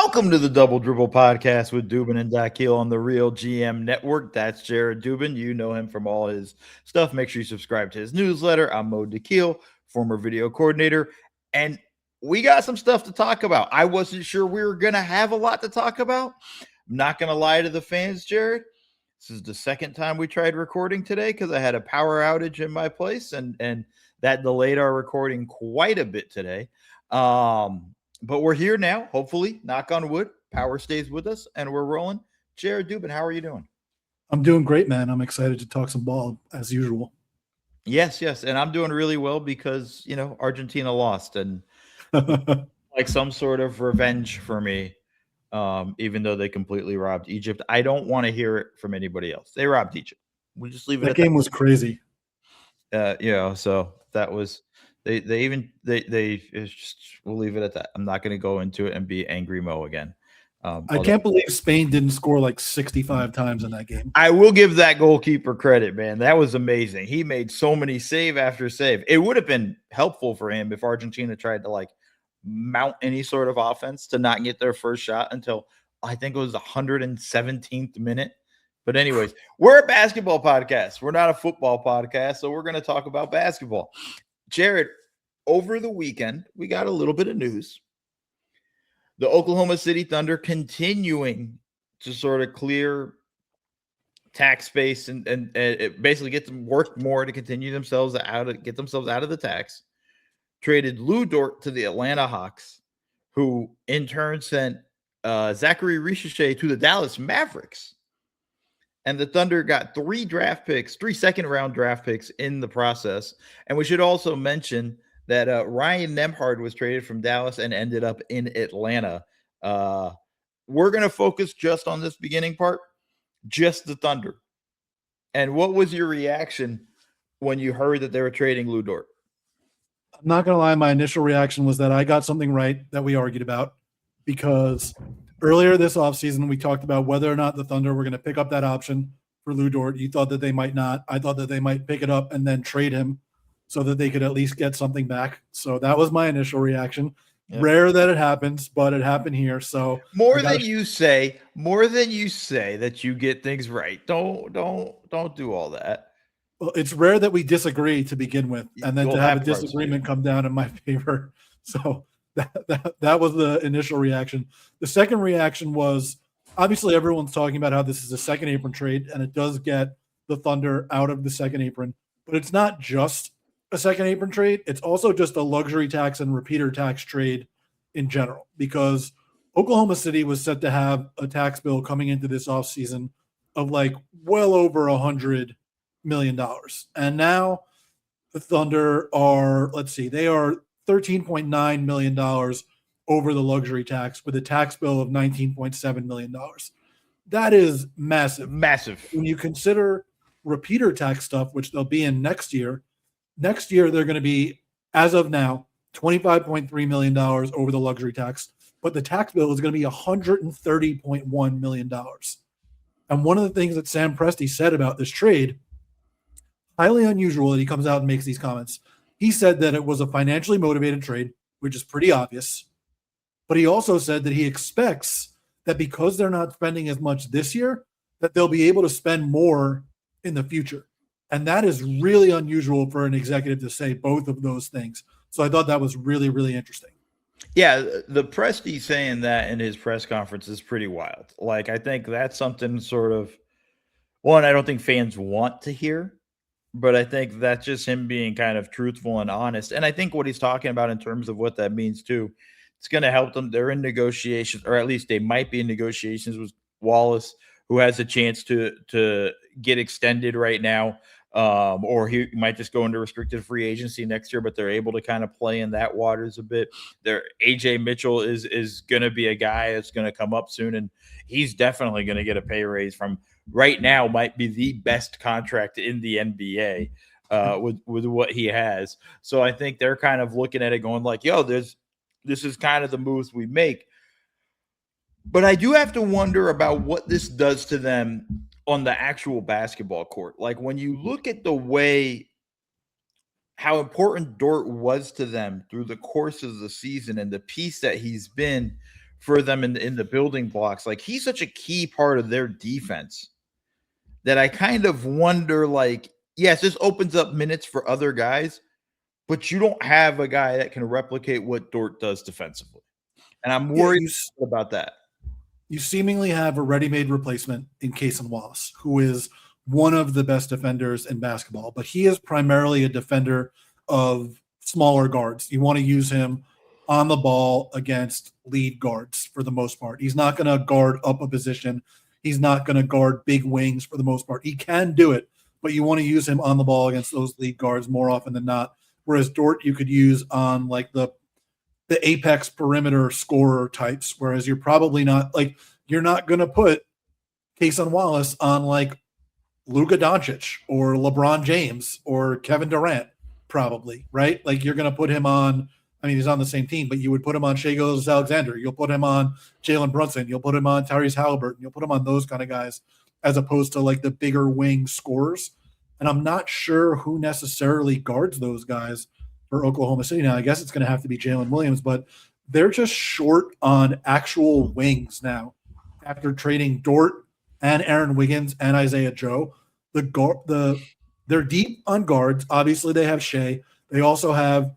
Welcome to the Double Dribble podcast with Dubin and Dakhil on the RealGM network. That's Jared Dubin. You know him from all his stuff. Make sure you subscribe to his newsletter. I'm Mo Dakhil, former video coordinator, and we got some stuff to talk about. I wasn't sure we were going to have a lot to talk about. I'm not going to lie to the fans, Jared. This is the second time we tried recording today because I had a power outage in my place, and that delayed our recording quite a bit today. But we're here now, hopefully, knock on wood, power stays with us, and we're rolling. Jared Dubin, how are you doing? I'm doing great, man. I'm excited to talk some ball as usual. Yes, and I'm doing really well because, Argentina lost, and like some sort of revenge for me, even though they completely robbed Egypt. I don't want to hear it from anybody else. They robbed Egypt. We'll just leave it that at game was crazy. So that was we'll leave it at that. I'm not going to go into it and be angry Mo again. I can't believe Spain didn't score like 65 times in that game. I will give that goalkeeper credit, man. That was amazing. He made so many save after save. It would have been helpful for him if Argentina tried to mount any sort of offense to not get their first shot until I think it was the 117th minute. But anyways, we're a basketball podcast. We're not a football podcast, so we're going to talk about basketball. Jared, over the weekend, we got a little bit of news. The Oklahoma City Thunder continuing to sort of clear tax space and basically get them work more to continue themselves get themselves out of the tax. Traded Luguentz Dort to the Atlanta Hawks, who in turn sent Zaccharie Rissacher to the Dallas Mavericks. And the Thunder got three second-round draft picks in the process. And we should also mention that Ryan Nembhard was traded from Dallas and ended up in Atlanta. We're going to focus just on this beginning part, just the Thunder. And what was your reaction when you heard that they were trading Luguentz Dort? I'm not going to lie. My initial reaction was that I got something right that we argued about, because earlier this offseason, we talked about whether or not the Thunder were going to pick up that option for Luguentz Dort. You thought that they might not. I thought that they might pick it up and then trade him so that they could at least get something back. So that was my initial reaction. Yep. Rare that it happens, but it happened here. So more than you say that you get things right. Don't do all that. Well, it's rare that we disagree to begin with, and then to have a disagreement come down in my favor. So that was the initial reaction. The second reaction was, obviously everyone's talking about how this is a second apron trade, and it does get the Thunder out of the second apron. But it's not just a second apron trade. It's also just a luxury tax and repeater tax trade in general, because Oklahoma City was set to have a tax bill coming into this offseason of well over $100 million. And now the Thunder are, they are $13.9 million over the luxury tax with a tax bill of $19.7 million. That is massive. Massive. When you consider repeater tax stuff, which they'll be in next year, they're going to be, as of now, $25.3 million over the luxury tax, but the tax bill is going to be $130.1 million. And one of the things that Sam Presti said about this trade, highly unusual that he comes out and makes these comments. He said that it was a financially motivated trade, which is pretty obvious. But he also said that he expects that because they're not spending as much this year, that they'll be able to spend more in the future. And that is really unusual for an executive to say both of those things. So I thought that was really, really interesting. Yeah, the Presti saying that in his press conference is pretty wild. I think that's something sort of, one, I don't think fans want to hear. But I think that's just him being kind of truthful and honest. And I think what he's talking about in terms of what that means too, it's going to help them. They're in negotiations, or at least they might be in negotiations with Wallace, who has a chance to get extended right now. Or he might just go into restricted free agency next year, but they're able to kind of play in that waters a bit. AJ Mitchell is going to be a guy that's going to come up soon, and he's definitely going to get a pay raise from right now. Might be the best contract in the NBA with what he has. So I think they're kind of looking at it going this is kind of the moves we make. But I do have to wonder about what this does to them on the actual basketball court. When you look at the way how important Dort was to them through the course of the season and the piece that he's been for them in the building blocks. Like, he's such a key part of their defense that I kind of wonder, like, yes, this opens up minutes for other guys, but you don't have a guy that can replicate what Dort does defensively. And I'm worried about that. You seemingly have a ready-made replacement in Cason Wallace, who is one of the best defenders in basketball, but he is primarily a defender of smaller guards. You want to use him on the ball against lead guards for the most part. He's not going to guard up a position. He's not going to guard big wings for the most part. He can do it, but you want to use him on the ball against those lead guards more often than not. Whereas Dort, you could use on like the apex perimeter scorer types, whereas you're probably not like you're not going to put Cason Wallace on like Luka Doncic or LeBron James or Kevin Durant, probably, right? Like you're going to put him on. I mean, he's on the same team, but you would put him on Shai Gilgeous-Alexander. You'll put him on Jalen Brunson. You'll put him on Tyrese Halliburton. You'll put him on those kind of guys as opposed to like the bigger wing scorers. And I'm not sure who necessarily guards those guys for Oklahoma City. Now, I guess it's going to have to be Jalen Williams, but they're just short on actual wings now. After trading Dort and Aaron Wiggins and Isaiah Joe, they're deep on guards. Obviously, they have Shea. They also have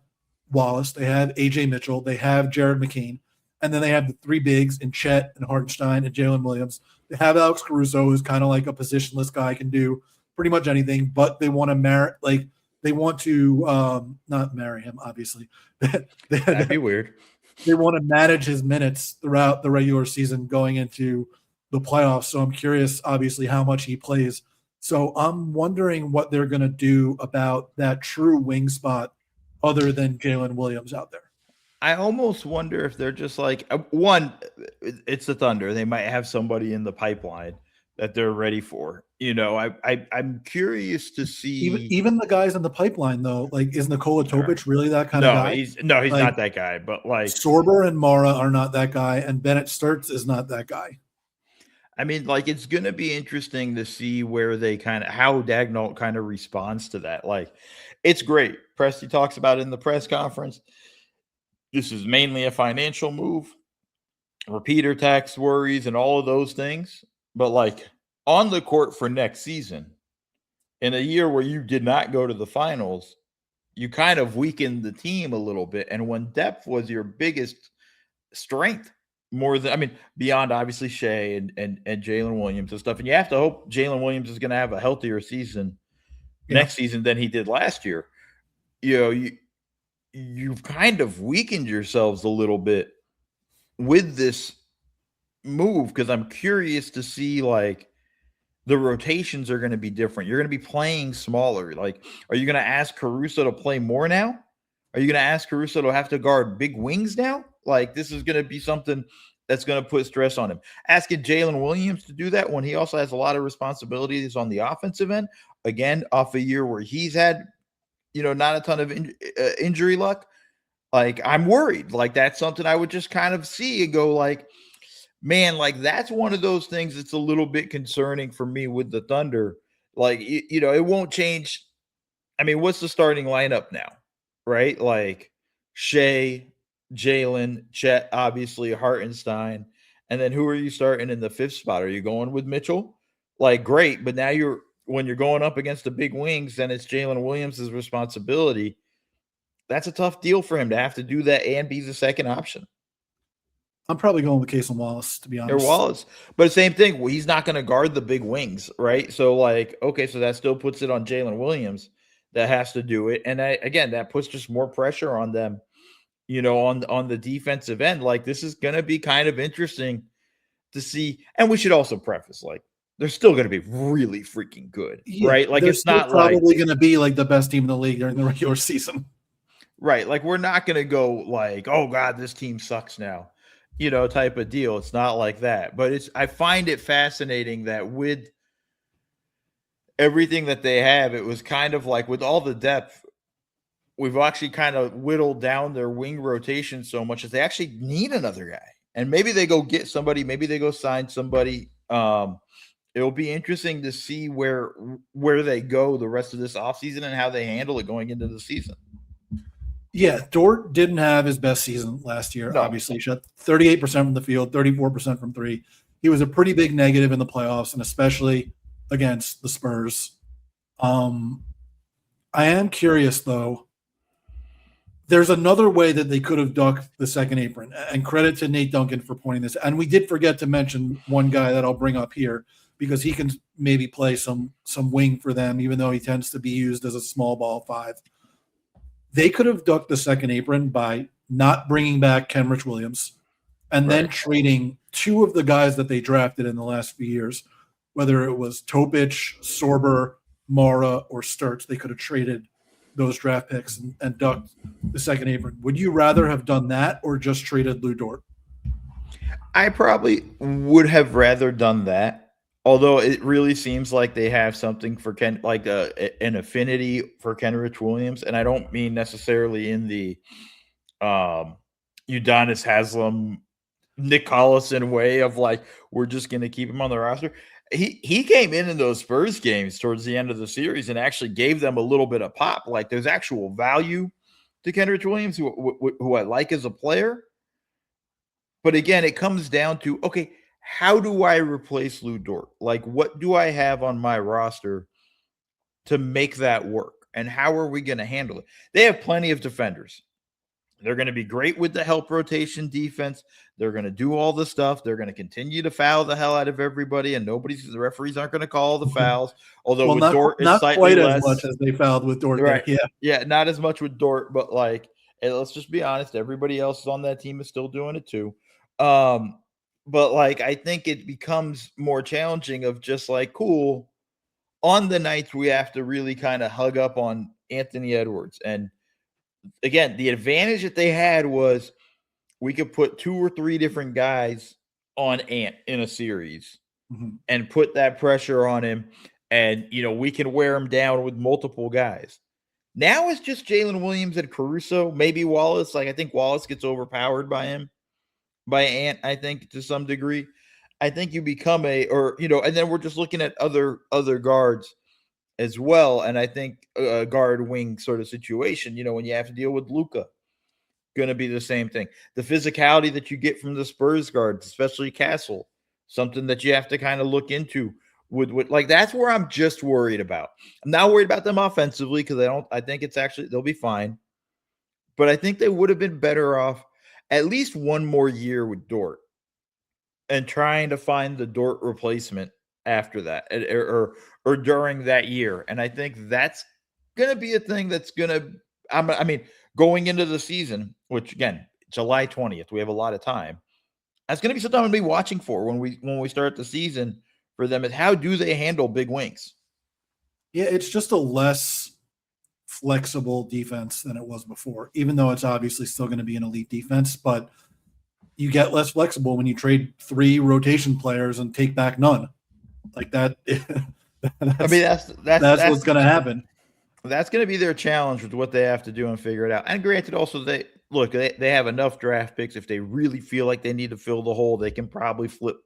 Wallace. They have AJ Mitchell. They have Jared McCain. And then they have the three bigs in Chet and Hartenstein and Jalen Williams. They have Alex Caruso, who's kind of like a positionless guy, can do pretty much anything, but they want to not marry him, obviously. That'd be weird. They want to manage his minutes throughout the regular season going into the playoffs. So I'm curious, obviously, how much he plays. So I'm wondering what they're going to do about that true wing spot other than Jalen Williams out there. I almost wonder if they're just like, one, it's the Thunder. They might have somebody in the pipeline that they're ready for. You know, I'm curious to see. Even the guys in the pipeline, though, like, is Nikola Topic really that kind of guy? He's like, not that guy. But like Sorber and Mara are not that guy, and Bennett Sturts is not that guy. I mean, like, it's going to be interesting to see where they how Dagnall kind of responds to that. Like, it's great. Presti talks about it in the press conference. This is mainly a financial move, repeater tax worries, and all of those things. But like on the court for next season, in a year where you did not go to the finals, you kind of weakened the team a little bit. And when depth was your biggest strength, more than, I mean, beyond obviously Shea and Jalen Williams and stuff. And you have to hope Jalen Williams is going to have a healthier season next season than he did last year. You know, you've kind of weakened yourselves a little bit with this move, because I'm curious to see, like, the rotations are going to be different. You're going to be playing smaller. Like, are you going to ask Caruso to play more now? Are you going to ask Caruso to have to guard big wings now? Like, this is going to be something that's going to put stress on him. Asking Jalen Williams to do that when he also has a lot of responsibilities on the offensive end, again, off a year where he's had, you know, not a ton of injury luck. Like, I'm worried. Like, that's something I would just kind of see and go like, man, like, that's one of those things that's a little bit concerning for me with the Thunder. Like, you know, it won't change. I mean, what's the starting lineup now, right? Like, Shea, Jalen, Chet, obviously, Hartenstein. And then who are you starting in the fifth spot? Are you going with Mitchell? Like, great. But now when you're going up against the big wings, then it's Jalen Williams' responsibility. That's a tough deal for him to have to do that and be the second option. I'm probably going with Cason Wallace, to be honest. Or Wallace. But same thing. Well, he's not going to guard the big wings, right? So, like, okay, so that still puts it on Jalen Williams that has to do it. And again, that puts just more pressure on them, you know, on the defensive end. Like, this is going to be kind of interesting to see. And we should also preface, like, they're still going to be really freaking good, right? Like, it's not probably going to be like the best team in the league during the regular season. Right. Like, we're not going to go like, oh God, this team sucks now, you know, type of deal. It's not like that. But I find it fascinating that with everything that they have, it was kind of like, with all the depth, we've actually kind of whittled down their wing rotation so much as they actually need another guy. And maybe they go get somebody, maybe they go sign somebody. It'll be interesting to see where they go the rest of this offseason and how they handle it going into the season. Yeah, Dort didn't have his best season last year. No. Obviously, he shot 38% from the field, 34% from three. He was a pretty big negative in the playoffs, and especially against the Spurs. I am curious, though. There's another way that they could have ducked the second apron, and credit to Nate Duncan for pointing this. And we did forget to mention one guy that I'll bring up here because he can maybe play some wing for them, even though he tends to be used as a small ball five. They could have ducked the second apron by not bringing back Kenrich Williams and then trading two of the guys that they drafted in the last few years, whether it was Topic, Sorber, Mara, or Sturts. They could have traded those draft picks and ducked the second apron. Would you rather have done that or just traded Lu Dort? I probably would have rather done that, although it really seems like they have something for an affinity for Kenrich Williams, and I don't mean necessarily in the Udonis Haslem, Nick Collison way of like we're just going to keep him on the roster. He came in those Spurs games towards the end of the series and actually gave them a little bit of pop. Like there's actual value to Kenrich Williams, who I like as a player. But again, it comes down to, okay, how do I replace Lu Dort? Like, what do I have on my roster to make that work? And how are we going to handle it? They have plenty of defenders. They're going to be great with the help rotation defense. They're going to do all the stuff. They're going to continue to foul the hell out of everybody, and the referees aren't going to call the fouls. Although with Dort, it's not quite as much as they fouled with Dort. Right? Yeah, not as much with Dort, but like, let's just be honest. Everybody else on that team is still doing it too. But like, I think it becomes more challenging of just like, cool. On the nights we have to really kind of hug up on Anthony Edwards. And again, the advantage that they had was we could put 2 or 3 different guys on Ant in a series and put that pressure on him. And, we can wear him down with multiple guys. Now it's just Jalen Williams and Caruso, maybe Wallace. Like, I think Wallace gets overpowered by Ant, I think, to some degree. I think you become and then we're just looking at other guards as well. And I think a guard wing sort of situation, when you have to deal with Luka, going to be the same thing. The physicality that you get from the Spurs guards, especially Castle, something that you have to kind of look into with like, that's where I'm just worried about. I'm not worried about them offensively because I think it's actually, they'll be fine. But I think they would have been better off at least one more year with Dort and trying to find the Dort replacement after that or during that year. And I think that's going to be a thing that's going to, going into the season, which again, July 20th, we have a lot of time. That's going to be something I'm going to be watching for when we start the season for them, is how do they handle big wings? Yeah, it's just a less flexible defense than it was before, even though it's obviously still going to be an elite defense, but you get less flexible when you trade 3 rotation players and take back none. Like that. That's what's going to happen. That's going to be their challenge with what they have to do and figure it out. And granted, also they have enough draft picks. If they really feel like they need to fill the hole, they can probably flip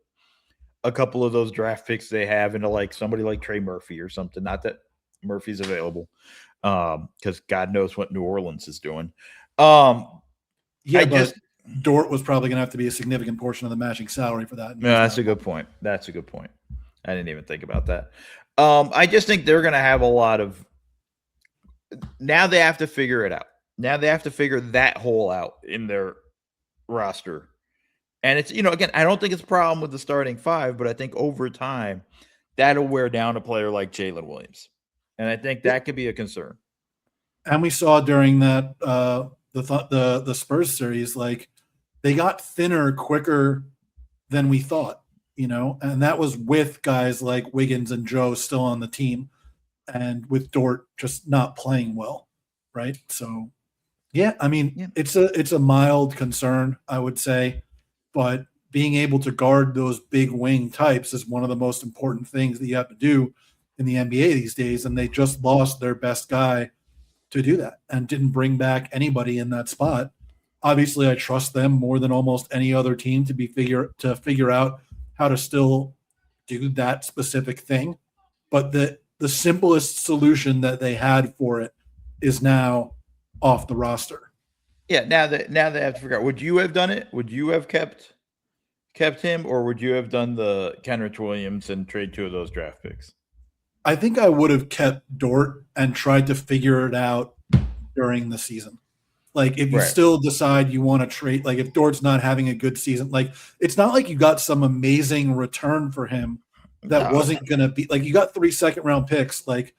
a couple of those draft picks they have into like somebody like Trey Murphy or something. Not that Murphy's available, because God knows what New Orleans is doing. Dort was probably going to have to be a significant portion of the matching salary for that. No, that's a good point. That's a good point. I didn't even think about that. I just think they're going to have a lot of. Now they have to figure it out. Now they have to figure that hole out in their roster. And it's, again, I don't think it's a problem with the starting 5, but I think over time that'll wear down a player like Jalen Williams. And I think that could be a concern. And we saw during that the Spurs series, like they got thinner quicker than we thought, and that was with guys like Wiggins and Joe still on the team and with Dort just not playing well. Right. So, it's a mild concern, I would say, but being able to guard those big wing types is one of the most important things that you have to do in the NBA these days. And they just lost their best guy to do that and didn't bring back anybody in that spot. Obviously, I trust them more than almost any other team to figure out how to still do that specific thing. But the simplest solution that they had for it is now off the roster. Yeah, now that they have to figure out, would you have done it? Would you have kept him, or would you have done the Kenrich Williams and trade 2 of those draft picks? I think I would have kept Dort and tried to figure it out during the season. Like if you still decide you want to trade, like if Dort's not having a good season, like it's not like you got some amazing return for him that wasn't going to be like you got 3 second-round picks. Like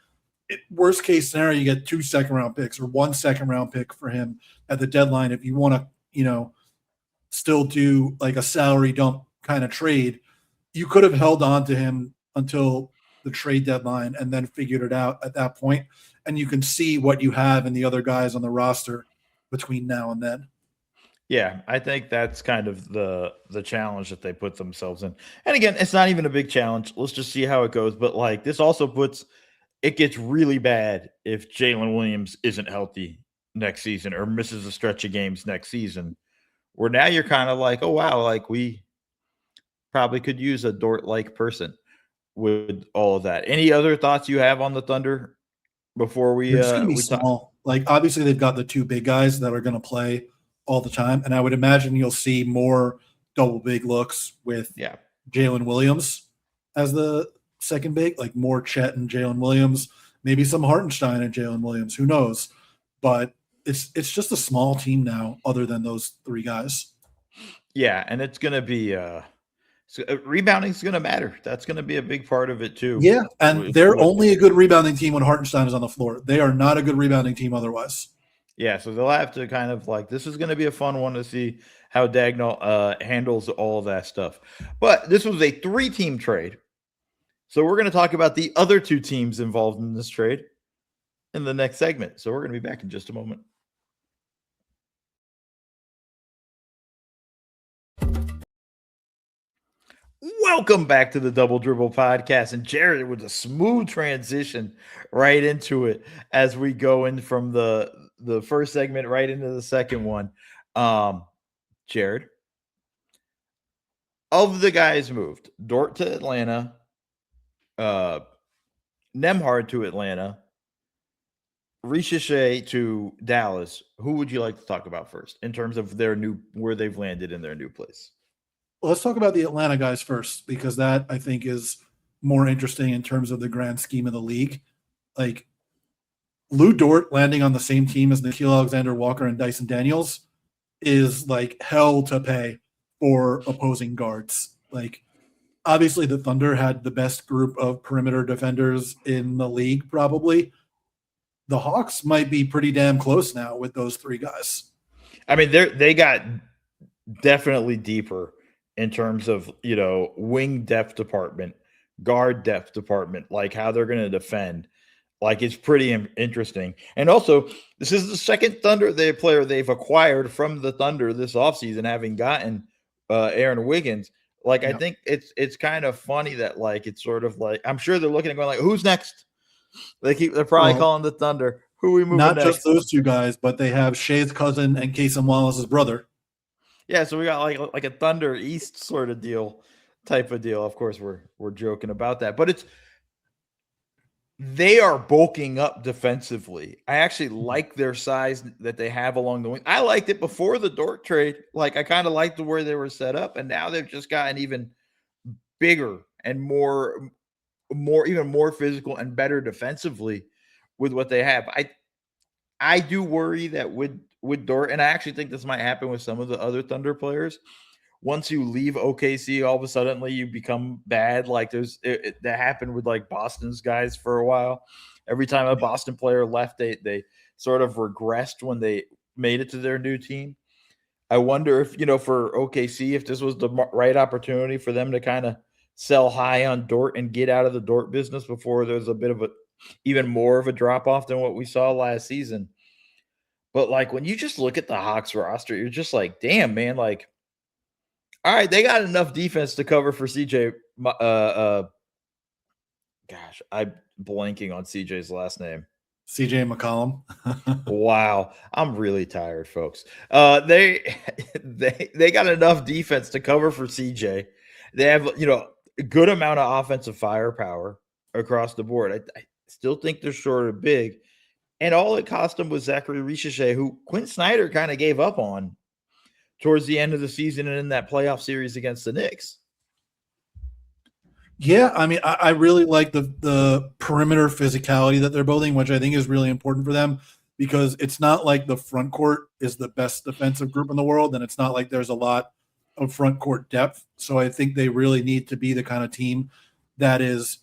worst case scenario, you get 2 second-round picks or 1 second-round pick for him at the deadline. If you want to, still do like a salary dump kind of trade, you could have held on to him until the trade deadline and then figured it out at that point. And you can see what you have in the other guys on the roster between now and then. Yeah, I think that's kind of the challenge that they put themselves in. And again, it's not even a big challenge. Let's just see how it goes. But like this also it gets really bad if Jalen Williams isn't healthy next season or misses a stretch of games next season. Where now you're kind of like, oh wow, like we probably could use a Dort-like person with all of that. Any other thoughts you have on the Thunder before we? It's going to be small. Like obviously they've got the 2 big guys that are going to play all the time, and I would imagine you'll see more double big looks with Jalen Williams as the second big, like more Chet and Jalen Williams, maybe some Hartenstein and Jalen Williams. Who knows? But it's just a small team now, other than those 3 guys. Yeah, and it's going to be rebounding is going to matter. That's going to be a big part of it too. Yeah, and they're only a good rebounding team when Hartenstein is on the floor. They are not a good rebounding team otherwise. Yeah, so they'll have to kind of like, this is going to be a fun one to see how Dakhil handles all of that stuff. But this was a 3-team trade. So we're going to talk about the other 2 teams involved in this trade in the next segment. So we're going to be back in just a moment. Welcome back to the Double Dribble podcast. And Jared, with a smooth transition right into it as we go in from the first segment right into the second one. Jared, of the guys moved, Dort to Atlanta, Nembhard to Atlanta, Rissacher to Dallas, who would you like to talk about first in terms of where they've landed in their new place? Well, let's talk about the Atlanta guys first, because that I think is more interesting in terms of the grand scheme of the league. Like Lu Dort landing on the same team as Nickeil Alexander-Walker and Dyson Daniels is like hell to pay for opposing guards. Like obviously the Thunder had the best group of perimeter defenders in the league, probably. The Hawks might be pretty damn close now with those 3 guys. I mean, they got definitely deeper in terms of, wing depth department, guard depth department, like how they're going to defend. Like it's pretty interesting. And also, this is the second Thunder player they've acquired from the Thunder this offseason, having gotten Aaron Wiggins. Like, I think it's kind of funny that like it's sort of like, I'm sure they're looking and going like, who's next? They're probably calling the Thunder. Who are we moving not next? Just those 2 guys, but they have Shea's cousin and Casey Wallace's brother. Yeah, so we got like a Thunder East sort of type of deal. Of course, we're joking about that, but they are bulking up defensively. I actually like their size that they have along the wing. I liked it before the Dort trade. Like I kind of liked the way they were set up, and now they've just gotten even bigger and even more physical and better defensively with what they have. I do worry that with Dort, and I actually think this might happen with some of the other Thunder players. Once you leave OKC, all of a sudden you become bad. Like that happened with like Boston's guys for a while. Every time a Boston player left, they sort of regressed when they made it to their new team. I wonder if, for OKC, if this was the right opportunity for them to kind of sell high on Dort and get out of the Dort business before there's a bit of even more of a drop off than what we saw last season. But like when you just look at the Hawks roster, you're just like, damn, man, like, all right, they got enough defense to cover for CJ. Gosh, I'm blanking on CJ's last name. CJ McCollum. Wow, I'm really tired, folks. They got enough defense to cover for CJ. They have a good amount of offensive firepower across the board. I still think they're sort of big. And all it cost him was Zaccharie Rissacher, who Quinn Snyder kind of gave up on towards the end of the season and in that playoff series against the Knicks. Yeah, I mean, I really like the perimeter physicality that they're building, which I think is really important for them, because it's not like the front court is the best defensive group in the world, and it's not like there's a lot of front court depth. So I think they really need to be the kind of team that is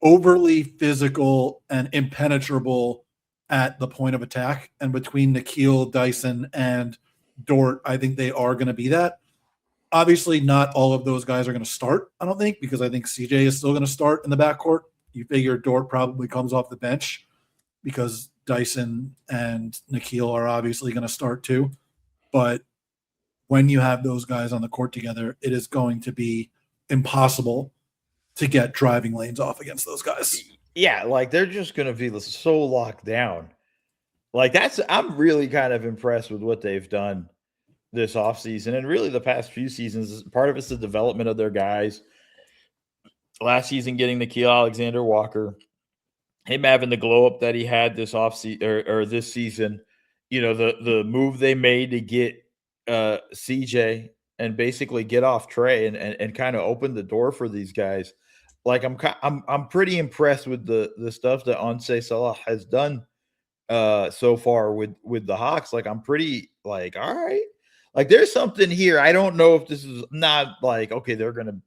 overly physical and impenetrable at the point of attack. And between Dakhil, Dyson, and Dort, I think they are going to be that. Obviously, not all of those guys are going to start, I don't think, because I think CJ is still going to start in the backcourt. You figure Dort probably comes off the bench because Dyson and Dakhil are obviously going to start too. But when you have those guys on the court together, it is going to be impossible to get driving lanes off against those guys. Yeah, like they're just going to be so locked down. Like I'm really kind of impressed with what they've done this offseason and really the past few seasons. Part of it's the development of their guys. Last season, getting Nickeil Alexander-Walker, him having the glow up that he had this offseason or this season. You know, the move they made to get CJ and basically get off Trey and kind of open the door for these guys. Like I'm pretty impressed with the stuff that Ansay Salah has done so far with the Hawks. Like I'm pretty like, all right. Like there's something here. I don't know if this is not like, okay, they're going to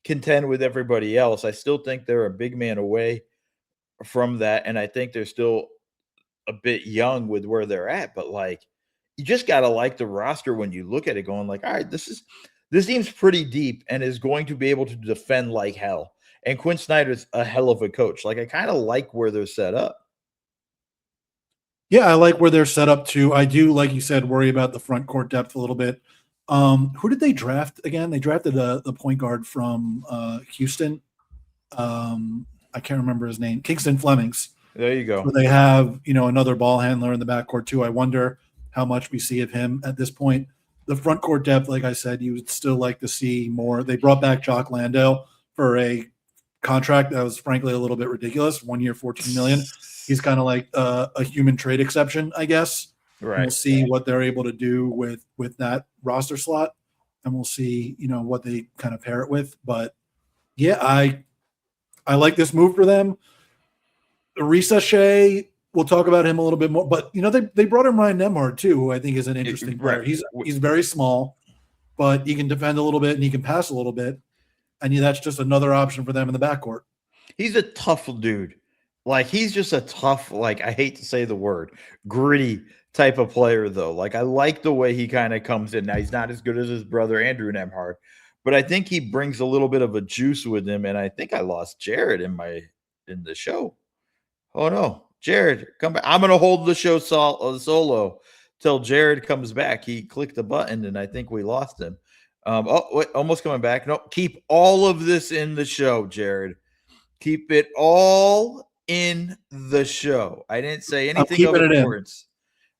contend with everybody else. I still think they're a big man away from that. And I think they're still a bit young with where they're at. But like, you just got to like the roster when you look at it going like, all right, this seems pretty deep and is going to be able to defend like hell. And Quinn Snyder's a hell of a coach. Like I kind of like where they're set up. Yeah, I like where they're set up too. I do, like you said, worry about the front court depth a little bit. Who did they draft again? They drafted the point guard from Houston. I can't remember his name. Kingston Flemings. There you go. So they have, another ball handler in the backcourt too. I wonder how much we see of him at this point. The front court depth, like I said, you would still like to see more. They brought back Jock Landale for a contract that was frankly a little bit ridiculous. 1 year, $14 million. He's kind of like a human trade exception, I guess. Right. And we'll see what they're able to do with that roster slot, and we'll see, what they kind of pair it with. But yeah, I like this move for them. Rissacher, we'll talk about him a little bit more. But they brought in Ryan Nembhard too, who I think is an interesting player. He's very small, but he can defend a little bit and he can pass a little bit. And that's just another option for them in the backcourt. He's a tough dude. Like he's just a tough, like I hate to say the word, gritty type of player though. Like I like the way he kind of comes in. Now he's not as good as his brother Andrew Nembhard, but I think he brings a little bit of a juice with him. And I think I lost Jared in the show. Oh no, Jared, come back. I'm gonna hold the show solo till Jared comes back. He clicked the button and I think we lost him. Wait, almost coming back. No, keep all of this in the show, Jared. Keep it all in the show. I didn't say anything of importance.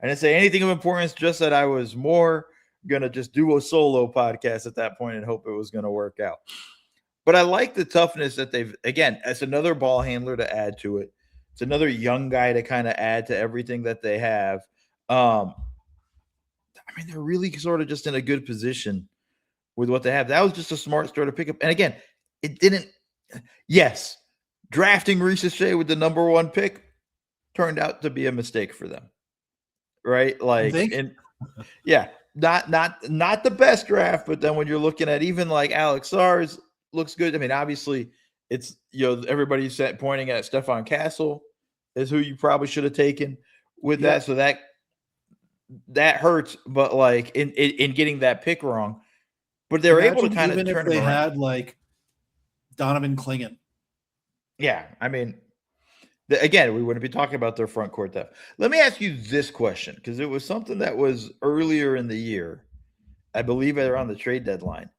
I didn't say anything of importance, just that I was more going to just do a solo podcast at that point and hope it was going to work out. But I like the toughness that again, as another ball handler to add to it. It's another young guy to kind of add to everything that they have. I mean, they're really sort of just in a good position with what they have. That was just a smart store to pick up. And again, it didn't, yes, drafting Rissacher with the number 1 pick turned out to be a mistake for them, right? Like, yeah, not the best draft, but then when you're looking at even like Alex Sars looks good. I mean, obviously, it's everybody's pointing at Stephon Castle is who you probably should have taken with that. So that hurts, but like in getting that pick wrong, but they're able to kind of turn if they had like Donovan Clingan. Yeah, I mean, again, we wouldn't be talking about their front court depth. Let me ask you this question, because it was something that was earlier in the year. I believe around the trade deadline.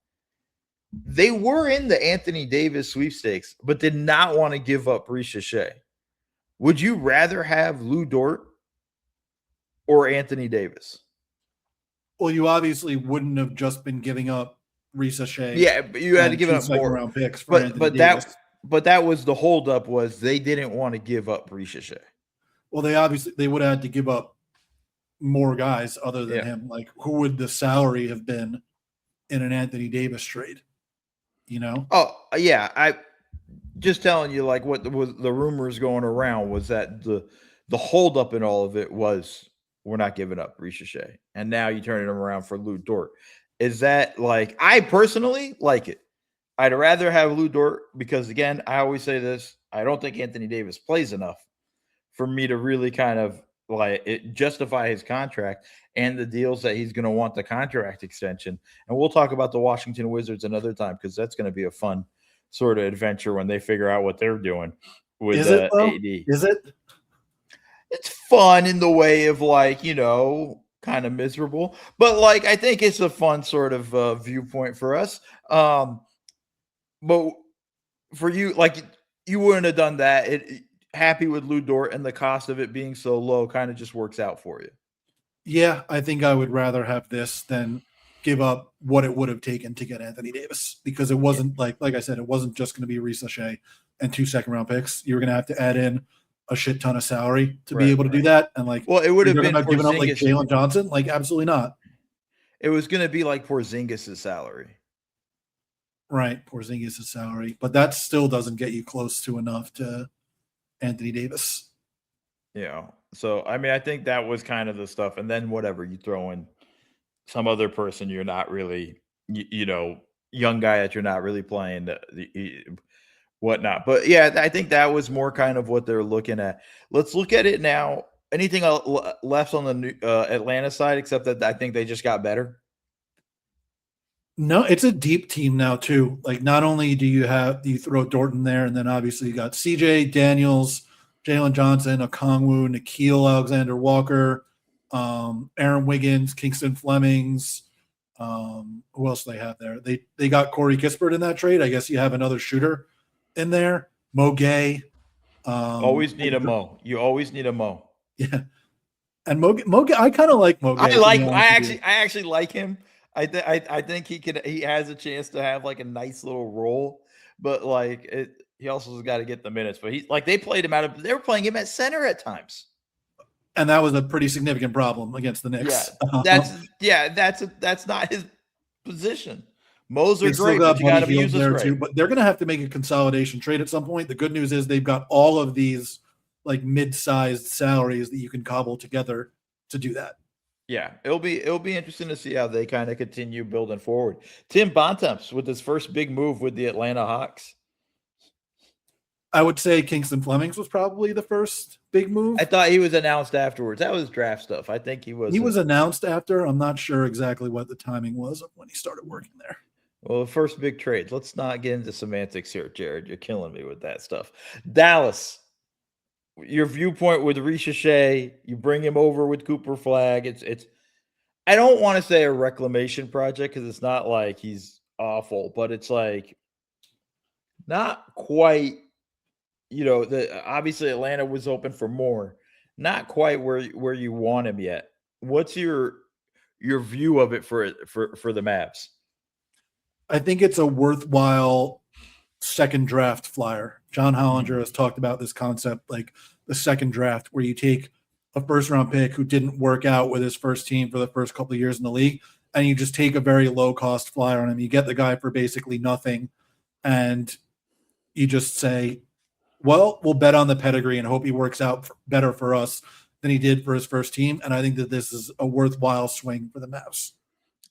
They were in the Anthony Davis sweepstakes, but did not want to give up Rissacher. Would you rather have Lu Dort or Anthony Davis? Well, you obviously wouldn't have just been giving up Rissacher. Yeah, but you had to give up more round picks for but Davis. That was the holdup, was they didn't want to give up Rissacher. Well, they would have had to give up more guys other than him. Like, who would the salary have been in an Anthony Davis trade? You know? Oh yeah, I just telling you, like, what the rumors going around was that the holdup in all of it was we're not giving up Rissacher, and now you turn it around for Lou Dort. Is that, like, I personally like it. I'd rather have Lou Dort because, again, I always say this: I don't think Anthony Davis plays enough for me to really kind of justify his contract and the deals that he's going to want the contract extension. And we'll talk about the Washington Wizards another time because that's going to be a fun sort of adventure when they figure out what they're doing with AD. Is it? It's fun in the way of, like, kind of miserable, but, like, I think it's a fun sort of viewpoint for us. But for you, like, you wouldn't have done that. Happy with Lou Dort, and the cost of it being so low kind of just works out for you. Yeah, I think I would rather have this than give up what it would have taken to get Anthony Davis, because it wasn't like I said, it wasn't just going to be Rissacher and 2 second-round picks. You were going to have to add in a shit ton of salary to be able to do that. And, like, well, it would have been giving up like Jalen Johnson. Like, absolutely not. It was going to be like Porzingis' salary. Right, Porzingis' salary, but that still doesn't get you close to enough to Anthony Davis. Yeah. So, I mean, I think that was kind of the stuff. And then whatever, you throw in some other person you're not really, young guy that you're not really playing, whatnot. But, yeah, I think that was more kind of what they're looking at. Let's look at it now. Anything left on the Atlanta side except that I think they just got better? No, it's a deep team now too. Like, not only do you throw Dort in there, and then obviously you got CJ Daniels, Jalen Johnson, Okongwu, Dakhil Alexander-Walker, Aaron Wiggins, Kingston Flemings. Who else do they have there? They got Corey Kispert in that trade. I guess you have another shooter in there. Mo Gay. Always need a Mo. You always need a Mo. Yeah, and Mo Gay, I kind of like Mo Gay. I actually like him. I think he has a chance to have, like, a nice little role, but, like, he also has got to get the minutes. But they were playing him at center at times, and that was a pretty significant problem against the Knicks. Yeah, that's not his position. Mo's are great, but you got to use there too. But they're going to have to make a consolidation trade at some point. The good news is they've got all of these, like, mid-sized salaries that you can cobble together to do that. Yeah, it'll be interesting to see how they kind of continue building forward. Tim Bontemps with his first big move with the Atlanta Hawks. I would say Kingston Flemings was probably the first big move. I thought he was announced afterwards. That was draft stuff. I think he was. He was announced after. I'm not sure exactly what the timing was of when he started working there. Well, the first big trade. Let's not get into semantics here, Jared. You're killing me with that stuff. Dallas. Your viewpoint with Rissacher, you bring him over with Cooper Flag. It's I don't want to say a reclamation project because it's not like he's awful, but it's like not quite, obviously Atlanta was open for more. Not quite where you want him yet. What's your view of it for the Mavs? I think it's a worthwhile second draft flyer. John Hollinger has talked about this concept, like the second draft, where you take a first round pick who didn't work out with his first team for the first couple of years in the league, and you just take a very low cost flyer on him. You get the guy for basically nothing, and you just say, well, we'll bet on the pedigree and hope he works out better for us than he did for his first team. And I think that this is a worthwhile swing for the Mavs.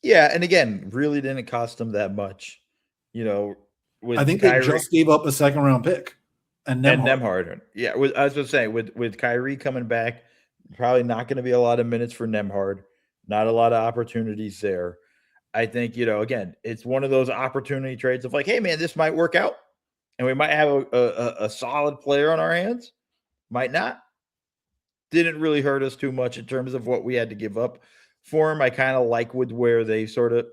Yeah, and again, really didn't cost them that much. I think they just gave up a second round pick and Nembhard. Yeah, I was going to say with Kyrie coming back, probably not going to be a lot of minutes for Nembhard. Not a lot of opportunities there. I think, again, it's one of those opportunity trades of like, hey, man, this might work out. And we might have a solid player on our hands. Might not. Didn't really hurt us too much in terms of what we had to give up for him. I kind of like with where they sort of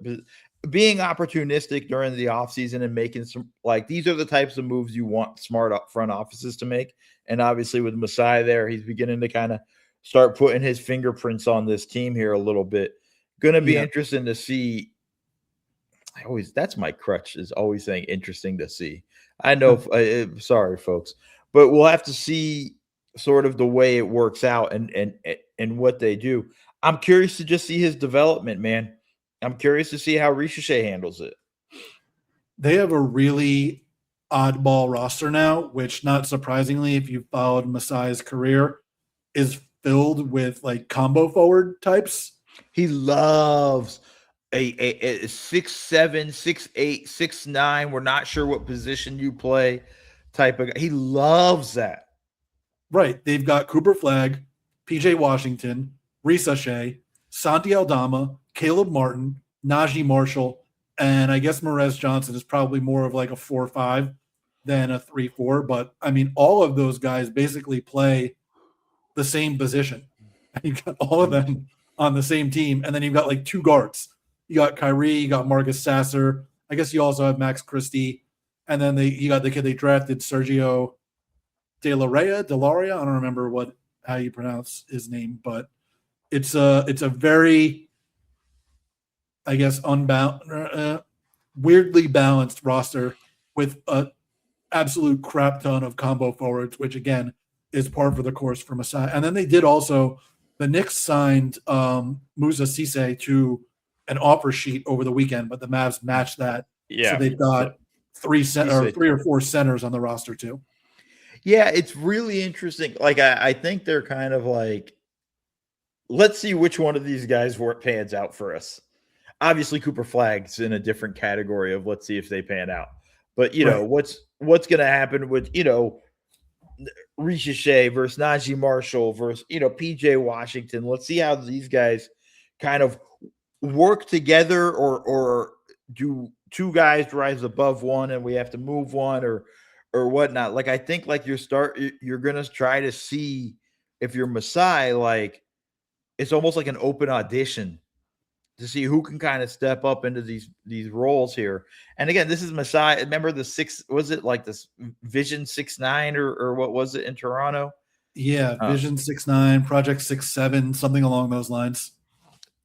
being opportunistic during the offseason and making some, like, these are the types of moves you want smart front offices to make. And obviously with Masai there, he's beginning to kind of start putting his fingerprints on this team here a little bit. Going to be interesting to see. That's my crutch, is always saying interesting to see. I know, sorry, folks, but we'll have to see sort of the way it works out and what they do. I'm curious to just see his development, man. I'm curious to see how Rissacher handles it. They have a really oddball roster now, which, not surprisingly, if you followed Masai's career, is filled with like combo forward types. He loves a 6'7", 6'8", 6'9". We're not sure what position you play type of guy. He loves that. Right. They've got Cooper Flagg, PJ Washington, Rissacher, Santi Aldama, Caleb Martin, Najee Marshall, and I guess Morez Johnson is probably more of like a 4-5 than a 3-4. But I mean, all of those guys basically play the same position. You've got all of them on the same team. And then you've got like two guards. You got Kyrie, you got Marcus Sasser. I guess you also have Max Christie. And then you got the kid they drafted, Sergio Delaria. I don't remember how you pronounce his name, but it's a very, I guess, weirdly balanced roster with a absolute crap ton of combo forwards, which again is par for the course for Masai. And then they did also, the Knicks signed Musa Cisse to an offer sheet over the weekend, but the Mavs matched that. Yeah. So they've got three or four centers on the roster too. Yeah, it's really interesting. Like, I think they're kind of like, let's see which one of these guys pans out for us. Obviously, Cooper Flagg's in a different category of let's see if they pan out. But, you know, what's going to happen with, you know, Rissacher versus Najee Marshall versus, you know, PJ Washington. Let's see how these guys kind of work together, or do two guys rise above one and we have to move one or whatnot. Like, I think like you're going to try to see if you're Masai, like it's almost like an open audition to see who can kind of step up into these roles here. And again, this is Masai. Remember was it like this Vision 6'9" or what was it in Toronto? Yeah, Vision 6'9", Project 6'7", something along those lines.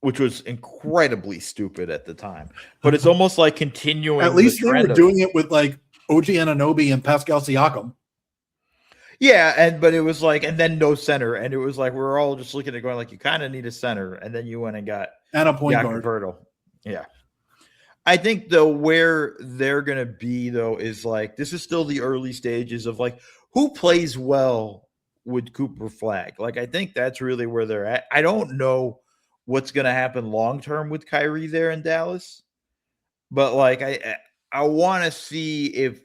Which was incredibly stupid at the time. But it's almost like continuing. At least they were doing it with like OG Anunoby and Pascal Siakam. Yeah, but it was like, and then no center. And it was like, we're all just looking at going like, you kind of need a center. And then you went and got a point guard. Vertel. Yeah. I think though where they're going to be though is like, this is still the early stages of like, who plays well with Cooper Flagg? Like, I think that's really where they're at. I don't know what's going to happen long-term with Kyrie there in Dallas, but like, I want to see if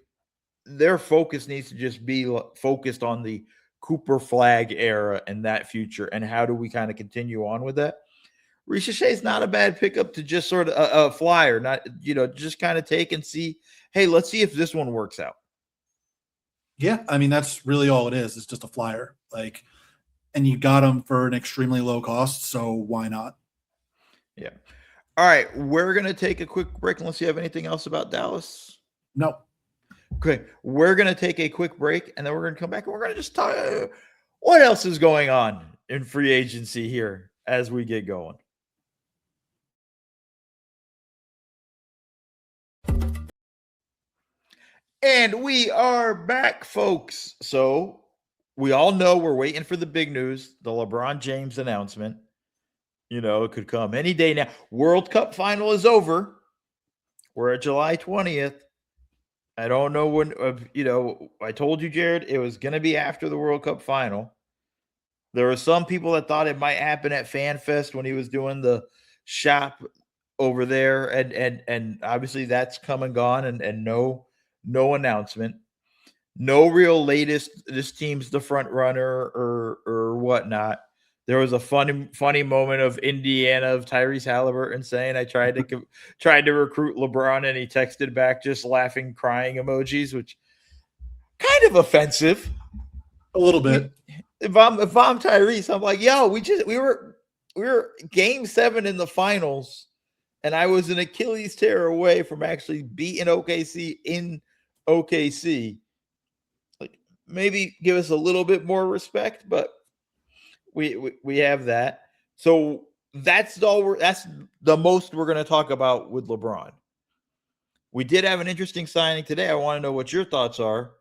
their focus needs to just be focused on the Cooper Flagg era and that future. And how do we kind of continue on with that? Rissacher is not a bad pickup to just sort of a flyer, not, you know, just kind of take and see, hey, let's see if this one works out. Yeah. I mean, that's really all it is. It's just a flyer. Like, and you got them for an extremely low cost. So why not? Yeah. All right. We're going to take a quick break unless you have anything else about Dallas. No. Okay. We're going to take a quick break and then we're going to come back and we're going to just talk what else is going on in free agency here as we get going. And we are back, folks. So we all know we're waiting for the big news, the LeBron James announcement. You know, it could come any day now. World Cup final is over. We're at July 20th. I don't know when, you know, I told you, Jared, it was going to be after the World Cup final. There were some people that thought it might happen at FanFest when he was doing the shop over there. And obviously that's come and gone and no announcement, no real latest. This team's the front runner or whatnot. There was a funny moment of Indiana of Tyrese Halliburton saying, "I tried to recruit LeBron," and he texted back just laughing, crying emojis, which kind of offensive. A little bit. If I'm Tyrese, I'm like, yo, we were game 7 in the finals, and I was an Achilles tear away from actually beating OKC in OKC. Like, maybe give us a little bit more respect, but we have that. So that's the most we're going to talk about with LeBron. We did have an interesting signing today. I want to know what your thoughts are.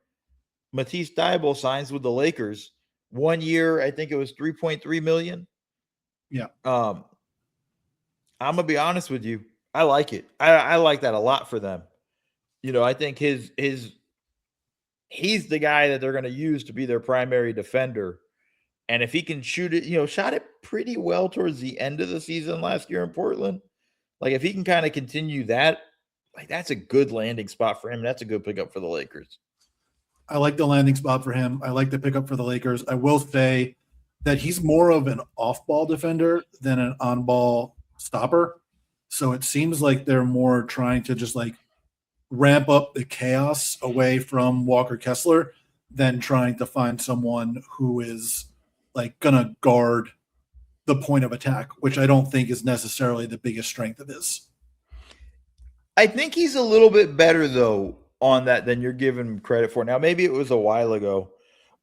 Matisse Thybulle signs with the Lakers 1 year, I think it was 3.3 million. Yeah. I'm gonna be honest with you. I like it. I like that a lot for them. I think he's the guy that they're going to use to be their primary defender. And if he can shoot it, shot it pretty well towards the end of the season last year in Portland. Like if he can kind of continue that, like that's a good landing spot for him. That's a good pickup for the Lakers. I like the landing spot for him. I like the pickup for the Lakers. I will say that he's more of an off-ball defender than an on-ball stopper. So it seems like they're more trying to just like ramp up the chaos away from Walker Kessler than trying to find someone who is like going to guard the point of attack, which I don't think is necessarily the biggest strength of his. I think he's a little bit better, though, on that than you're giving him credit for. Now, maybe it was a while ago,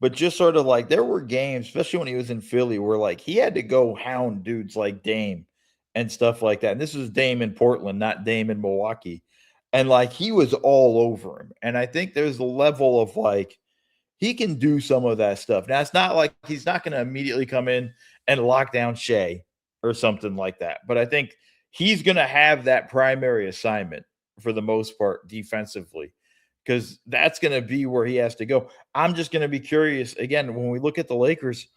but just sort of like there were games, especially when he was in Philly, where like he had to go hound dudes like Dame and stuff like that. And this was Dame in Portland, not Dame in Milwaukee. And like he was all over him. And I think there's a level of like he can do some of that stuff. Now, it's not like he's not going to immediately come in and lock down Shea or something like that. But I think he's going to have that primary assignment for the most part defensively, because that's going to be where he has to go. I'm just going to be curious again when we look at the Lakers,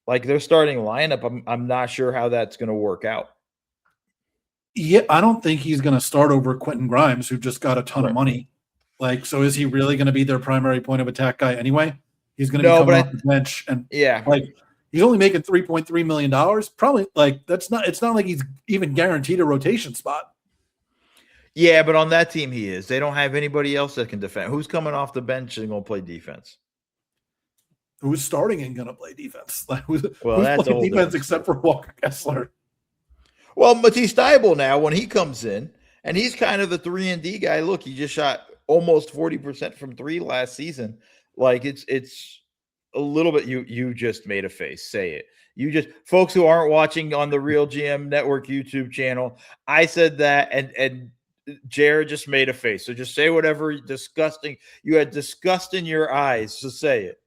like their starting lineup. I'm not sure how that's going to work out. Yeah, I don't think he's going to start over Quentin Grimes, who just got a ton of money. Like, so is he really going to be their primary point of attack guy anyway? He's going to be coming off the bench, and like he's only making $3.3 million. Probably like it's not like he's even guaranteed a rotation spot. Yeah, but on that team he is. They don't have anybody else that can defend. Who's coming off the bench and going to play defense? Who's starting and going to play defense? Like who's that's playing defense except for Walker Kessler? Well, Matisse Thybulle now, when he comes in, and he's kind of the 3-and-D guy. Look, he just shot almost 40% from three last season. Like it's a little bit. You just made a face. Say it. You just, folks who aren't watching on the RealGM Network YouTube channel, I said that, and Jared just made a face. So just say whatever disgusting you had disgust in your eyes. So say it.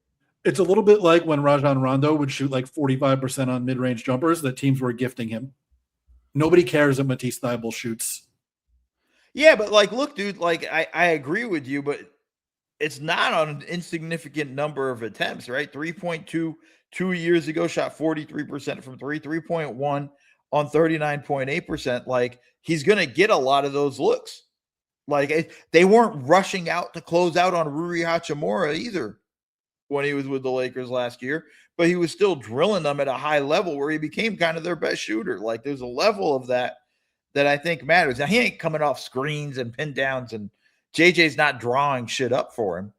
It's a little bit like when Rajon Rondo would shoot like 45% on mid-range jumpers that teams were gifting him. Nobody cares that Matisse Thybulle shoots. Yeah, but like, look, dude, like I agree with you, but it's not on an insignificant number of attempts, right? 3.2 2 years ago, shot 43% from three, 3.1 on 39.8%. Like he's going to get a lot of those looks. Like they weren't rushing out to close out on Rui Hachimura either when he was with the Lakers last year, but he was still drilling them at a high level where he became kind of their best shooter. Like there's a level of that I think matters. Now he ain't coming off screens and pin downs, and JJ's not drawing shit up for him,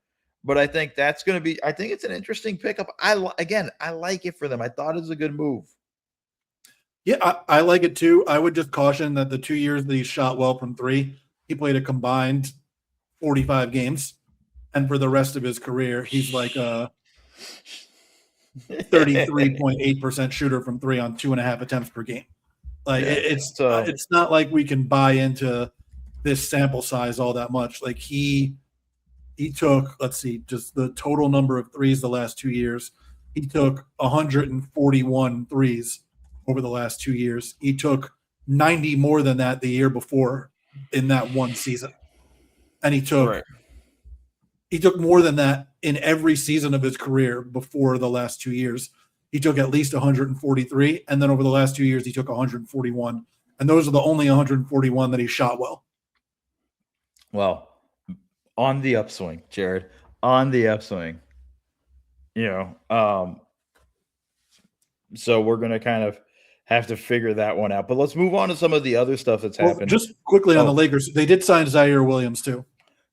but I think that's going to be, I think it's an interesting pickup. I like it for them. I thought it was a good move. Yeah, I like it too. I would just caution that the 2 years that he shot well from three, he played a combined 45 games. And for the rest of his career, he's like a 33.8% shooter from three on 2.5 attempts per game. Like it's not like we can buy into this sample size all that much. Like he took, let's see, just the total number of threes the last 2 years. He took 141 threes over the last 2 years. He took 90 more than that the year before in that one season. And he took more than that in every season of his career before the last 2 years. He took at least 143, and then over the last 2 years, he took 141. And those are the only 141 that he shot well. Well, on the upswing, Jared, on the upswing. So we're going to kind of have to figure that one out. But let's move on to some of the other stuff that's happened. Just quickly on the Lakers, they did sign Zaire Williams too.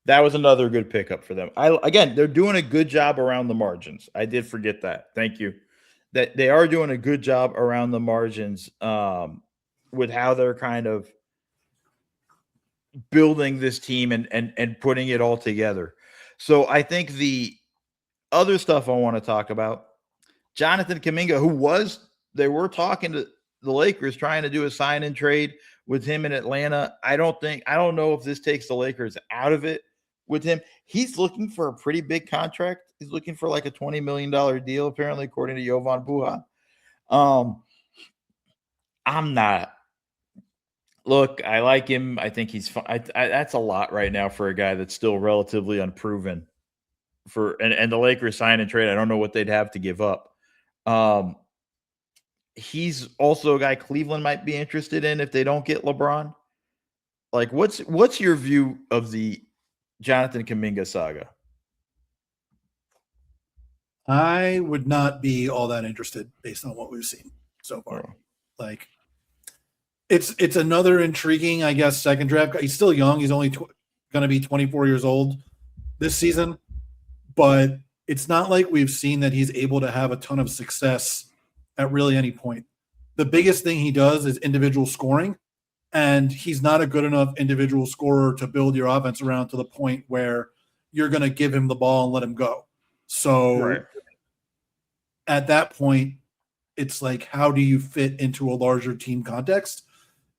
That was another good pickup for them. Again, they're doing a good job around the margins. I did forget that. Thank you. That they are doing a good job around the margins with how they're kind of building this team and putting it all together. So I think the other stuff I want to talk about, Jonathan Kuminga, they were talking to the Lakers trying to do a sign and trade with him in Atlanta. I don't know if this takes the Lakers out of it with him. He's looking for a pretty big contract. He's looking for like a $20 million deal, apparently, according to Jovan Buha. I'm not. Look, I like him. I think he's fine. That's a lot right now for a guy that's still relatively unproven. And the Lakers sign and trade, I don't know what they'd have to give up. He's also a guy Cleveland might be interested in if they don't get LeBron. Like, what's your view of the Jonathan Kuminga saga? I would not be all that interested based on what we've seen so far. Oh. Like, it's another intriguing, I guess, second draft. He's still young. He's only going to be 24 years old this season. But it's not like we've seen that he's able to have a ton of success at really any point. The biggest thing he does is individual scoring, and he's not a good enough individual scorer to build your offense around to the point where you're going to give him the ball and let him go. So at that point, it's like, how do you fit into a larger team context?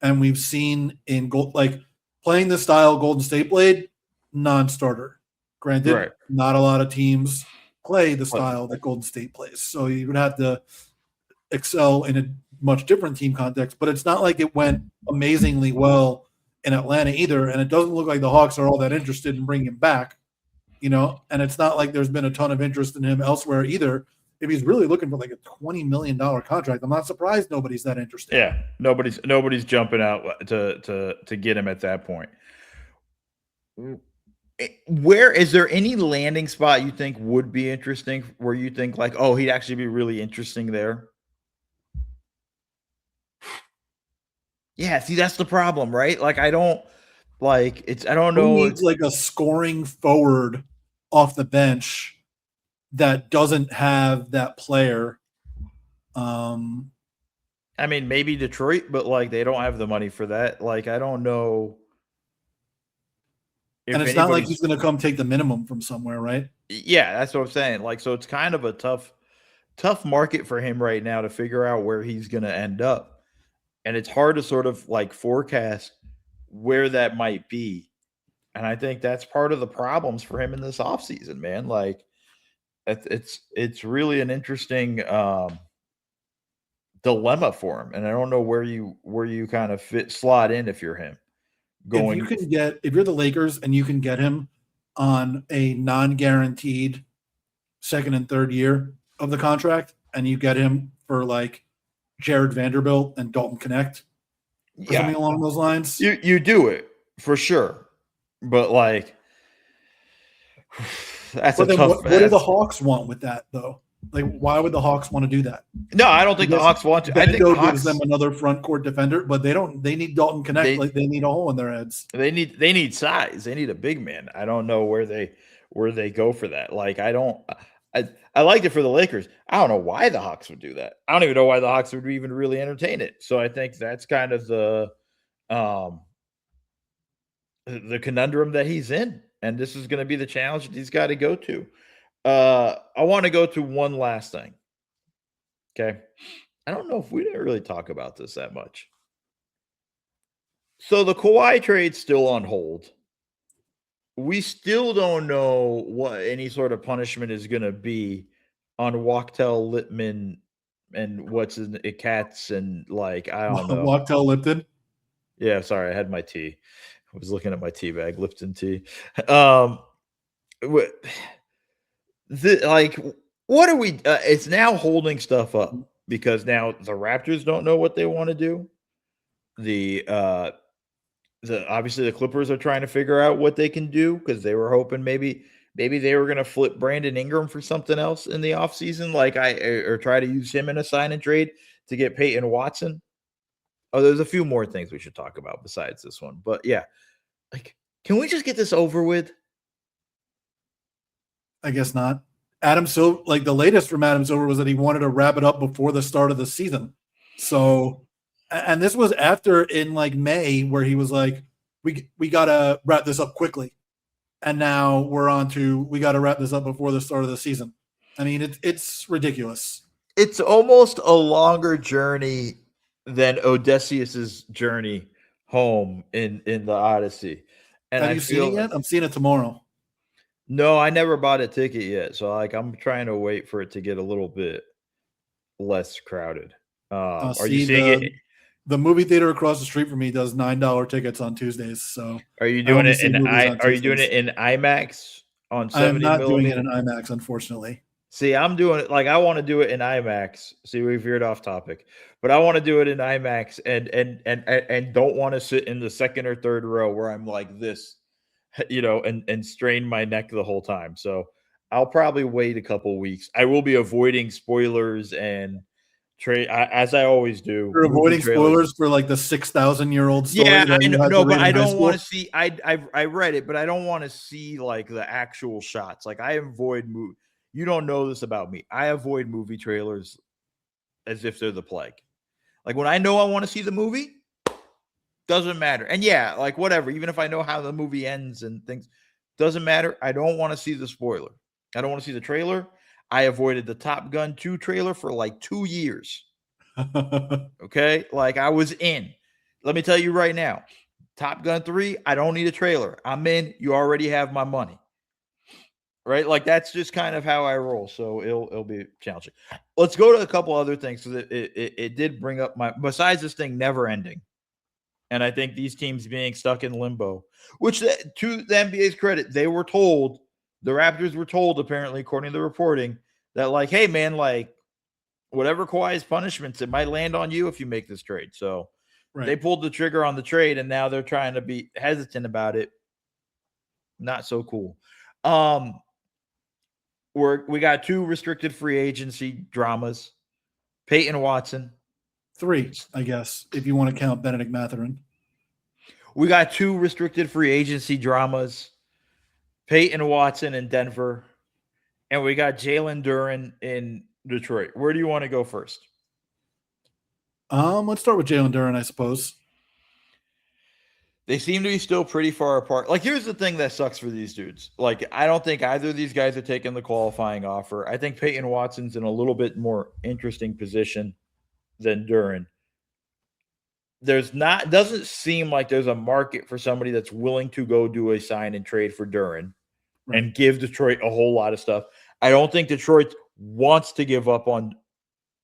And we've seen in playing the style Golden State played, non-starter. Granted, not a lot of teams play the style that Golden State plays. So you would have to excel in a much different team context. But it's not like it went amazingly well in Atlanta either. And it doesn't look like the Hawks are all that interested in bringing him back, And it's not like there's been a ton of interest in him elsewhere either. If he's really looking for like a $20 million contract, I'm not surprised nobody's that interested. Yeah, nobody's jumping out to get him at that point. Where is there any landing spot you think would be interesting where you think like, oh, he'd actually be really interesting there? Yeah, see, that's the problem, right? Like, I don't know. Who needs like a scoring forward off the bench that doesn't have that player? I mean, maybe Detroit, but like they don't have the money for that. Like, I don't know. And it's not like he's going to come take the minimum from somewhere, right? Yeah, that's what I'm saying. Like, so it's kind of a tough market for him right now to figure out where he's going to end up. And it's hard to sort of like forecast where that might be. And I think that's part of the problems for him in this offseason, man. Like, it's really an interesting dilemma for him. And I don't know where you kind of slot in if you're him. If you're the Lakers and you can get him on a non-guaranteed second and third year of the contract, and you get him for like Jared Vanderbilt and Dalton Connect, or something along those lines, you do it for sure. But like, that's a tough. What do the Hawks want with that though? Like, why would the Hawks want to do that? No, I don't think the Hawks want to. I think Hawks gives them another front court defender, but they don't. They need Dalton Connect. They need a hole in their heads. They need size. They need a big man. I don't know where they go for that. Like, I liked it for the Lakers. I don't know why the Hawks would do that. I don't even know why the Hawks would even really entertain it. So I think that's kind of the conundrum that he's in, and this is going to be the challenge that he's got to go to. I want to go to one last thing. Okay. I don't know if we didn't really talk about this that much. So the Kawhi trade's still on hold. We still don't know what any sort of punishment is going to be on Wachtel Lippman and what's in it, Cats and like, I don't know. Wachtel Lipton? Yeah, sorry. I had my tea. I was looking at my tea bag, Lipton tea. What are we it's now holding stuff up because now the Raptors don't know what they want to do. Obviously the Clippers are trying to figure out what they can do because they were hoping maybe they were going to flip Brandon Ingram for something else in the offseason, or try to use him in a sign and trade to get Peyton Watson. Oh, there's a few more things we should talk about besides this one. But yeah, like, can we just get this over with? I guess not. Adam Silver, like the latest from Adam Silver was that he wanted to wrap it up before the start of the season. So, and this was after in like May where he was like, we got to wrap this up quickly. And now we're on to, we got to wrap this up before the start of the season. I mean, it's ridiculous. It's almost a longer journey than Odysseus's journey home in the Odyssey. And have you seen it yet? I'm seeing it tomorrow. No, I never bought a ticket yet, so like I'm trying to wait for it to get a little bit less crowded. Are you See, seeing it? the movie theater across the street from me does $9 tickets on Tuesdays, so Are you I doing only it see in movies on Are you doing Tuesdays. it in IMAX on I am 70 not doing it in millimeter? IMAX, unfortunately. See, I'm doing it like I want to do it in IMAX. See, we veered off topic, but I want to do it in IMAX and don't want to sit in the second or third row where I'm like this, and strain my neck the whole time. So I'll probably wait a couple weeks. I will be avoiding spoilers and as I always do. You're Movie avoiding trailers. spoilers for like the 6,000-year-old Yeah, story that I you know, had to no, read but in I high don't want school. to see. I read it, but I don't want to see like the actual shots. Like I avoid movie. You don't know this about me. I avoid movie trailers as if they're the plague. Like when I know I want to see the movie, doesn't matter. And yeah, like whatever. Even if I know how the movie ends and things, doesn't matter. I don't want to see the spoiler. I don't want to see the trailer. I avoided the Top Gun 2 trailer for like 2 years. Okay, like I was in. Let me tell you right now, Top Gun 3, I don't need a trailer. I'm in. You already have my money. Right? Like that's just kind of how I roll. So it'll be challenging. Let's go to a couple other things because it did bring up besides this thing never ending. And I think these teams being stuck in limbo, which to the NBA's credit, they were told, the Raptors were told, apparently, according to the reporting, that like, hey man, like whatever Kawhi's punishments, it might land on you if you make this trade. So they pulled the trigger on the trade, and now they're trying to be hesitant about it. Not so cool. We got 2 restricted free agency dramas. Peyton Watson. 3, I guess, if you want to count Benedict Mathurin. We got 2 restricted free agency dramas. Peyton Watson in Denver. And we got Jalen Duren in Detroit. Where do you want to go first? Let's start with Jalen Duren, I suppose. They seem to be still pretty far apart. Like, here's the thing that sucks for these dudes. Like, I don't think either of these guys are taking the qualifying offer. I think Peyton Watson's in a little bit more interesting position than Duren. Doesn't seem like there's a market for somebody that's willing to go do a sign and trade for Duren and give Detroit a whole lot of stuff. I don't think Detroit wants to give up on,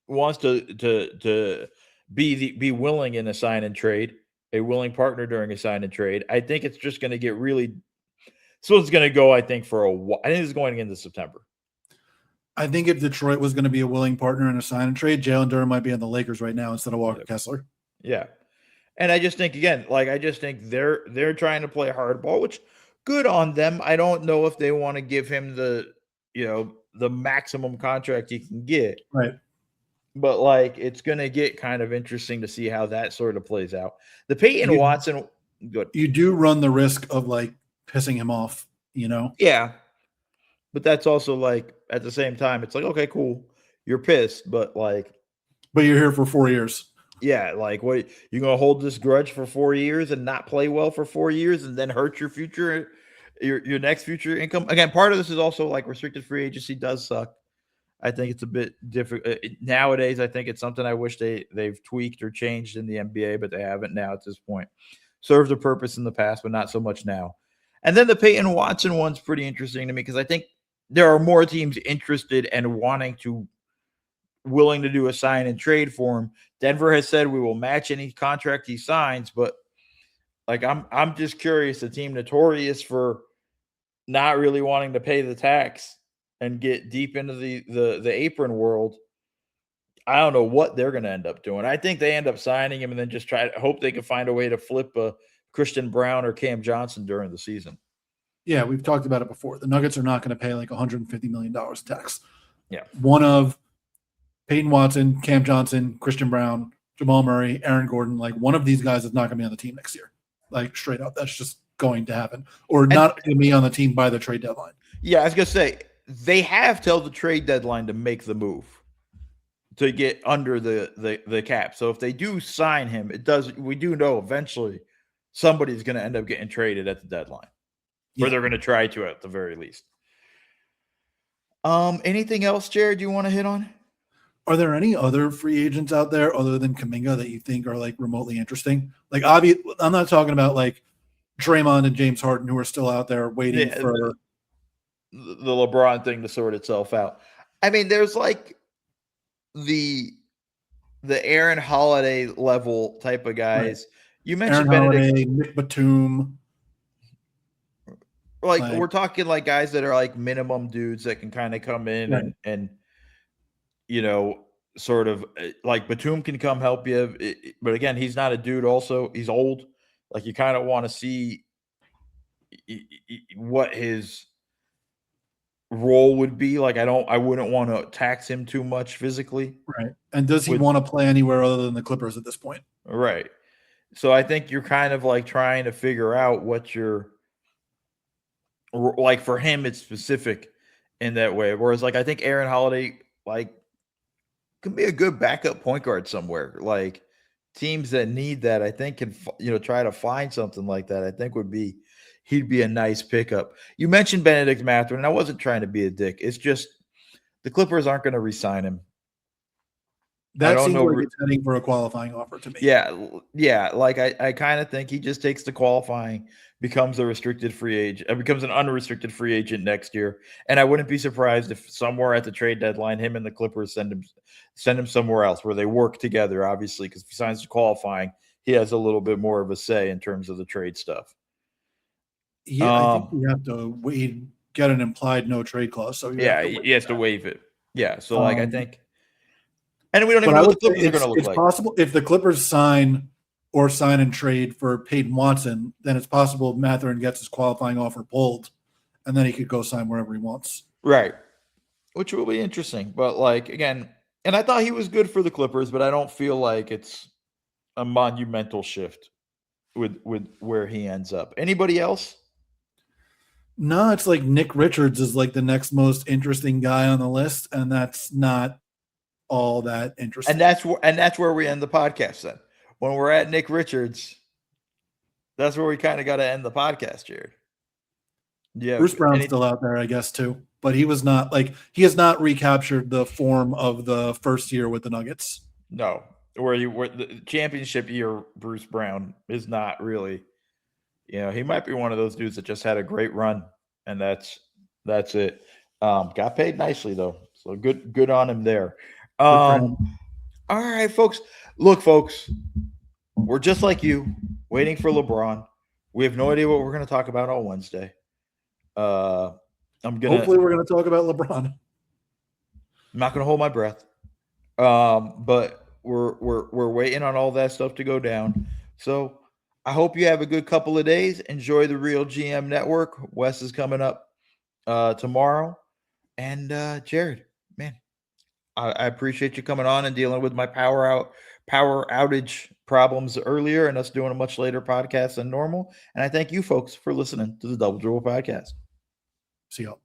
wants to be willing in a sign and trade, a willing partner during a sign and trade. I think it's just going to get really, so it's going to go, I think, for a while. I think it's going into September. I think if Detroit was going to be a willing partner in a sign and trade, Jalen Duren might be on the Lakers right now instead of Walker Kessler. Yeah. And I just think, again, like, I just think they're trying to play hardball, which good on them. I don't know if they want to give him the maximum contract he can get. Right. But like, it's going to get kind of interesting to see how that sort of plays out. The Peyton Watson, good. You do run the risk of like pissing him off, Yeah. But that's also like, at the same time, it's like, okay, cool. You're pissed, but you're here for 4 years. Yeah, like what, you're gonna hold this grudge for 4 years and not play well for 4 years and then hurt your future, your next future income. Again, part of this is also like restricted free agency does suck. I think it's a bit different nowadays. I think it's something I wish they've tweaked or changed in the NBA, but they haven't now at this point. Served a purpose in the past, but not so much now. And then the Peyton Watson one's pretty interesting to me because I think there are more teams interested and willing to do a sign and trade for him. Denver has said we will match any contract he signs, but like I'm just curious. The team notorious for not really wanting to pay the tax and get deep into the apron world. I don't know what they're going to end up doing. I think they end up signing him and then just hope they can find a way to flip a Christian Brown or Cam Johnson during the season. Yeah, we've talked about it before. The Nuggets are not going to pay like $150 million tax. Yeah. One of Peyton Watson, Cam Johnson, Christian Brown, Jamal Murray, Aaron Gordon, like one of these guys is not going to be on the team next year. Like straight up, that's just going to happen. Or not going to be on the team by the trade deadline. Yeah, I was going to say, they have till the trade deadline to make the move to get under the cap. So if they do sign him, we do know eventually somebody's going to end up getting traded at the deadline. Yeah. Or they're going to try to at the very least. Anything else, Jared, you want to hit on? Are there any other free agents out there other than Kuminga that you think are like remotely interesting? Like, I'm not talking about like Draymond and James Harden who are still out there waiting for. the LeBron thing to sort itself out. I mean, there's like the Aaron Holiday level type of guys. Right. You mentioned Aaron Benedict, Holiday, Nick Batum. Like we're talking like guys that are like minimum dudes that can kind of come in right. and you know, sort of like Batum can come help you, but again, he's not a dude. Also, he's old. Like you kind of want to see what his role would be. Like I wouldn't want to tax him too much physically. Right. And does he want to play anywhere other than the Clippers at this point? Right. So I think you're kind of like trying to figure out what your, like for him, it's specific in that way. Whereas like I think Aaron Holiday like can be a good backup point guard somewhere. Like teams that need that, I think can try to find something like that. I think he'd be a nice pickup. You mentioned Benedict Mathurin, and I wasn't trying to be a dick. It's just the Clippers aren't going to re-sign him. That seems like it's heading for a qualifying offer to me. Yeah. Like I kind of think he just takes the qualifying, becomes a restricted free agent, becomes an unrestricted free agent next year. And I wouldn't be surprised if somewhere at the trade deadline, him and the Clippers send him somewhere else where they work together. Obviously, because if he signs the qualifying, he has a little bit more of a say in terms of the trade stuff. Yeah, I think you have to get an implied no trade clause. So he has to waive it. Yeah, so I think. And we don't even know what the Clippers are going to look like. It's possible if the Clippers sign and trade for Peyton Watson, then it's possible Mathurin gets his qualifying offer pulled, and then he could go sign wherever he wants. Right, which will be interesting. But like again, and I thought he was good for the Clippers, but I don't feel like it's a monumental shift with where he ends up. Anybody else? No, it's like Nick Richards is like the next most interesting guy on the list, and that's not all that interesting. And that's where we end the podcast then. When we're at Nick Richards, that's where we kind of got to end the podcast, Jared. Yeah, Bruce Brown's still out there, I guess, too. But he has not recaptured the form of the first year with the Nuggets. No, where the championship year, Bruce Brown is not really. He might be one of those dudes that just had a great run, and that's it. Got paid nicely though, so good on him there. All right, folks. Look, folks, we're just like you, waiting for LeBron. We have no idea what we're going to talk about on Wednesday. Hopefully we're going to talk about LeBron. I'm not going to hold my breath. But we're waiting on all that stuff to go down. So I hope you have a good couple of days. Enjoy the RealGM Network. Wes is coming up tomorrow. And Jared, man, I appreciate you coming on and dealing with my power outage problems earlier and us doing a much later podcast than normal. And I thank you folks for listening to the Double Dribble Podcast. See y'all.